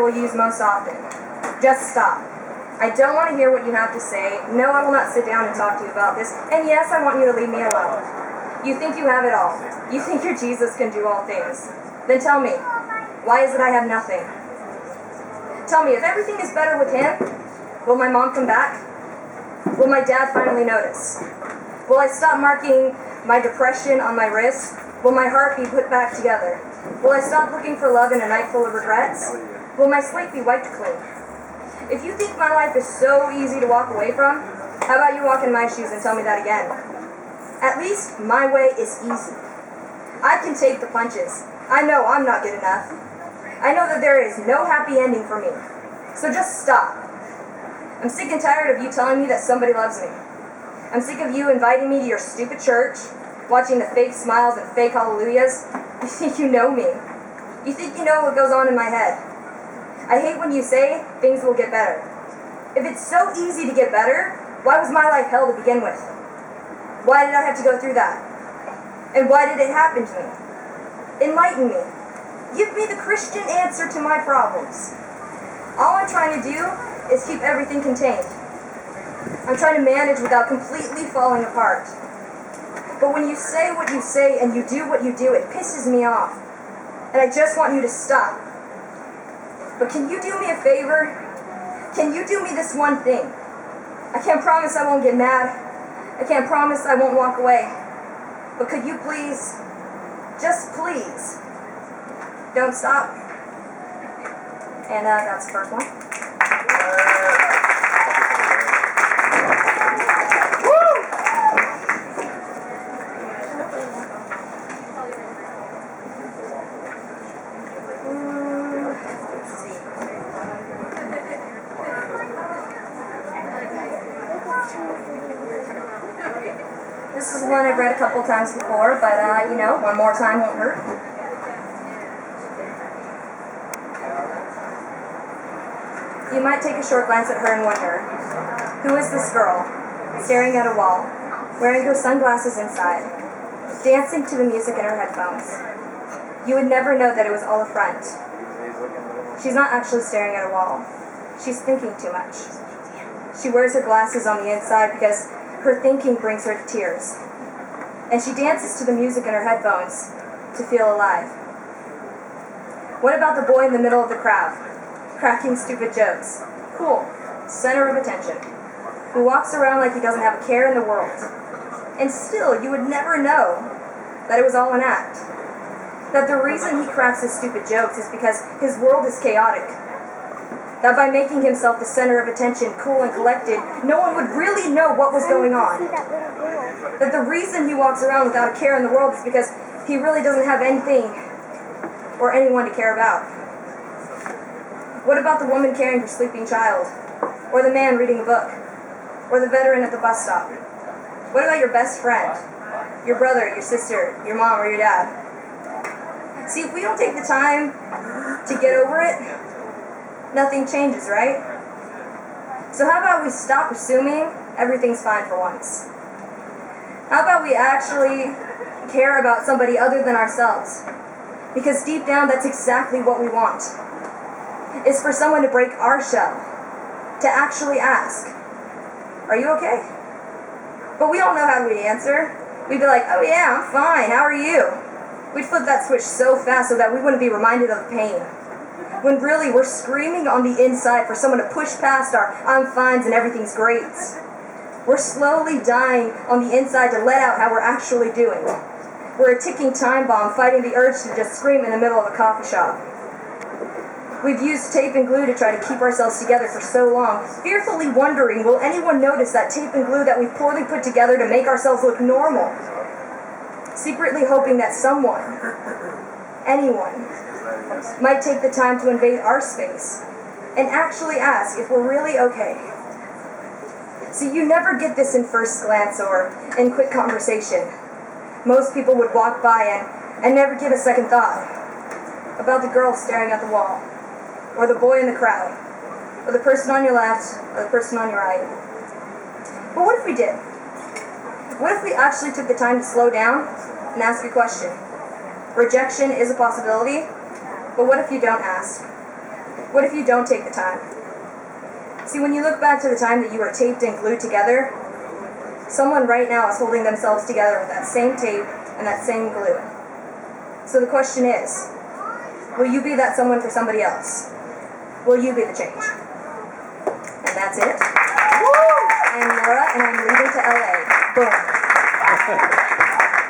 will use most often. Just stop. I don't want to hear what you have to say. No, I will not sit down and talk to you about this. And yes, I want you to leave me alone. You think you have it all. You think your Jesus can do all things. Then tell me, why is it I have nothing? Tell me, if everything is better with him, will my mom come back? Will my dad finally notice? Will I stop marking my depression on my wrist? Will my heart be put back together? Will I stop looking for love in a night full of regrets? Will my slate be wiped clean? If you think my life is so easy to walk away from, how about you walk in my shoes and tell me that again? At least my way is easy. I can take the punches. I know I'm not good enough. I know that there is no happy ending for me. So just stop. I'm sick and tired of you telling me that somebody loves me. I'm sick of you inviting me to your stupid church, watching the fake smiles and fake hallelujahs. You think you know me. You think you know what goes on in my head. I hate when you say things will get better. If it's so easy to get better, why was my life hell to begin with? Why did I have to go through that? And why did it happen to me? Enlighten me. Give me the Christian answer to my problems. All I'm trying to do is keep everything contained. I'm trying to manage without completely falling apart. But when you say what you say and you do what you do, it pisses me off. And I just want you to stop. But can you do me a favor? Can you do me this one thing? I can't promise I won't get mad. I can't promise I won't walk away. But could you please, just please, don't stop? And that's the first one. This is one I've read a couple times before, but, one more time won't hurt. You might take a short glance at her and wonder, who is this girl, staring at a wall, wearing her sunglasses inside, dancing to the music in her headphones? You would never know that it was all a front. She's not actually staring at a wall. She's thinking too much. She wears her glasses on the inside because her thinking brings her to tears. And she dances to the music in her headphones to feel alive. What about the boy in the middle of the crowd, cracking stupid jokes? Cool, center of attention, who walks around like he doesn't have a care in the world. And still, you would never know that it was all an act. That the reason he cracks his stupid jokes is because his world is chaotic. That by making himself the center of attention, cool and collected, no one would really know what was going on. That the reason he walks around without a care in the world is because he really doesn't have anything or anyone to care about. What about the woman carrying her sleeping child? Or the man reading a book? Or the veteran at the bus stop? What about your best friend? Your brother, your sister, your mom, or your dad? See, if we don't take the time to get over it, nothing changes, right? So how about we stop assuming everything's fine for once? How about we actually care about somebody other than ourselves? Because deep down, that's exactly what we want. Is for someone to break our shell. To actually ask, are you okay? But we don't know how we'd answer. We'd be like, oh yeah, I'm fine, how are you? We'd flip that switch so fast so that we wouldn't be reminded of the pain. When really we're screaming on the inside for someone to push past our I'm fines and everything's great. We're slowly dying on the inside to let out how we're actually doing. We're a ticking time bomb fighting the urge to just scream in the middle of a coffee shop. We've used tape and glue to try to keep ourselves together for so long, fearfully wondering, will anyone notice that tape and glue that we've poorly put together to make ourselves look normal? Secretly hoping that someone, anyone, might take the time to invade our space and actually ask if we're really okay. See, you never get this in first glance or in quick conversation. Most people would walk by and never give a second thought about the girl staring at the wall, or the boy in the crowd, or the person on your left, or the person on your right. But what if we did? What if we actually took the time to slow down and ask a question? Rejection is a possibility, but what if you don't ask? What if you don't take the time? See, when you look back to the time that you were taped and glued together, someone right now is holding themselves together with that same tape and that same glue. So the question is, will you be that someone for somebody else? Will you be the change? And that's it. I'm Laura, and I'm leaving to LA. Boom.